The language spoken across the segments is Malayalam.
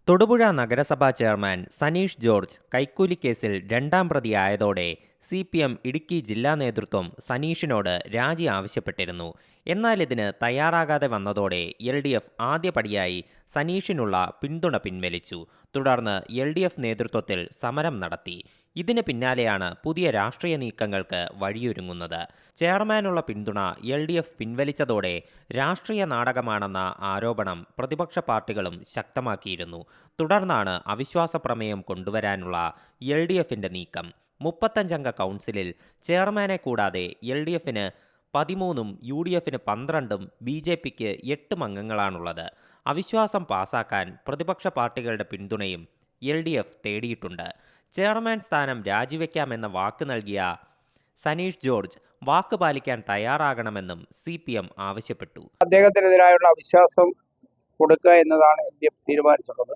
തൊടുപുഴ നഗരസഭാ ചെയർമാൻ സനീഷ് ജോർജ് കൈക്കൂലിക്കേസിൽ രണ്ടാം പ്രതിയായതോടെ CPM ഇടുക്കി ജില്ലാ നേതൃത്വം സനീഷിനോട് രാജി ആവശ്യപ്പെട്ടിരുന്നു. എന്നാൽ ഇതിന് തയ്യാറാകാതെ വന്നതോടെ LDF ആദ്യപടിയായി സനീഷിനുള്ള പിന്തുണ പിൻവലിച്ചു. തുടർന്ന് LDF നേതൃത്വത്തിൽ സമരം നടത്തി. ഇതിന് പിന്നാലെയാണ് പുതിയ രാഷ്ട്രീയ നീക്കങ്ങൾക്ക് വഴിയൊരുങ്ങുന്നത്. ചെയർമാനുള്ള പിന്തുണ LDF പിൻവലിച്ചതോടെ രാഷ്ട്രീയ നാടകമാണെന്ന ആരോപണം പ്രതിപക്ഷ പാർട്ടികളും ശക്തമാക്കിയിരുന്നു. തുടർന്നാണ് അവിശ്വാസ പ്രമേയം കൊണ്ടുവരാനുള്ള LDFന്റെ നീക്കം. 35-അംഗ കൗൺസിലിൽ ചെയർമാനെ കൂടാതെ LDFന് 13ഉം UDFന് 12ഉം BJPക്ക് 8 അംഗങ്ങളാണുള്ളത്. അവിശ്വാസം പാസാക്കാൻ പ്രതിപക്ഷ പാർട്ടികളുടെ പിന്തുണയും LDF തേടിയിട്ടുണ്ട്. ചെയർമാൻ സ്ഥാനം രാജിവെക്കാമെന്ന വാക്ക് നൽകിയ സനീഷ് ജോർജ് വാക്ക് പാലിക്കാൻ തയ്യാറാകണമെന്നും CPM ആവശ്യപ്പെട്ടു. അദ്ദേഹത്തിനെതിരായുള്ള അവിശ്വാസം കൊടുക്കുക എന്നതാണ് LDF തീരുമാനിച്ചിട്ടുള്ളത്.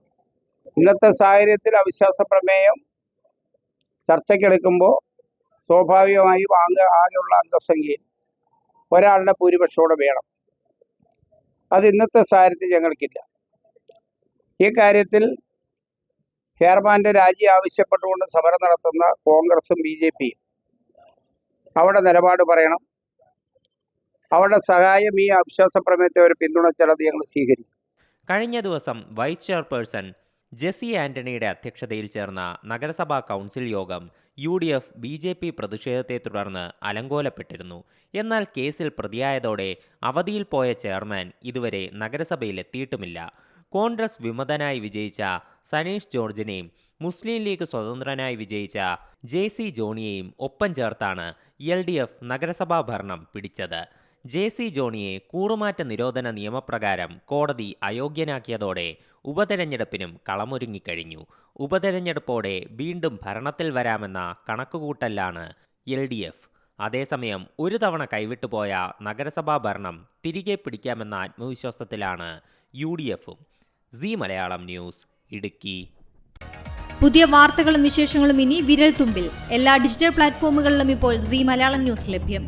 ഇന്നത്തെ സാഹചര്യത്തിൽ അവിശ്വാസ പ്രമേയം ചർച്ചയ്ക്കെടുക്കുമ്പോൾ സ്വാഭാവികമായും ആകെയുള്ള അംഗസംഖ്യയിൽ ഒരാളുടെ ഭൂരിപക്ഷത്തോടെ വേണം. അത് ഇന്നത്തെ സാഹചര്യത്തിൽ ഞങ്ങൾക്കില്ല. ഈ കാര്യത്തിൽ ചെയർമാന്റെ രാജി ആവശ്യപ്പെട്ടുകൊണ്ട് സമരം നടത്തുന്ന കോൺഗ്രസും BJPയും അവിടെ നിലപാട് പറയണം. അവരുടെ സഹായം ഈ അവിശ്വാസ പ്രമേയത്തെ ഒരു പിന്തുണച്ചാൽ അത് ഞങ്ങൾ സ്വീകരിക്കും. കഴിഞ്ഞ ദിവസം വൈസ് ചെയർപേഴ്സൺ ജെസി ആന്റണിയുടെ അധ്യക്ഷതയിൽ ചേർന്ന നഗരസഭാ കൗൺസിൽ യോഗം UDF BJP പ്രതിഷേധത്തെ തുടർന്ന് അലങ്കോലപ്പെട്ടിരുന്നു. എന്നാൽ കേസിൽ പ്രതിയായതോടെ അവധിയിൽ പോയ ചെയർമാൻ ഇതുവരെ നഗരസഭയിൽ എത്തിയിട്ടുമില്ല. കോൺഗ്രസ് വിമതനായി വിജയിച്ച സനീഷ് ജോർജിനെയും മുസ്ലിം ലീഗ് സ്വതന്ത്രനായി വിജയിച്ച JC ജോണിയെയും ഒപ്പം ചേർത്താണ് LDF നഗരസഭാ ഭരണം പിടിച്ചത്. JC ജോണിയെ കൂറുമാറ്റ നിരോധന നിയമപ്രകാരം കോടതി അയോഗ്യനാക്കിയതോടെ ഉപതെരഞ്ഞെടുപ്പിനും കളമൊരുങ്ങിക്കഴിഞ്ഞു. ഉപതെരഞ്ഞെടുപ്പോടെ വീണ്ടും ഭരണത്തിൽ വരാമെന്ന കണക്കുകൂട്ടലാണ് LDF. അതേസമയം ഒരു തവണ കൈവിട്ടുപോയ നഗരസഭാ ഭരണം തിരികെ പിടിക്കാമെന്ന ആത്മവിശ്വാസത്തിലാണ് UDFും. സീ മലയാളം ന്യൂസ്, ഇടുക്കി. പുതിയ വാർത്തകളും വിശേഷങ്ങളും ഇനി വിരൽ തുമ്പിൽ. എല്ലാ ഡിജിറ്റൽ പ്ലാറ്റ്ഫോമുകളിലും ഇപ്പോൾ സീ മലയാളം ന്യൂസ് ലഭ്യം.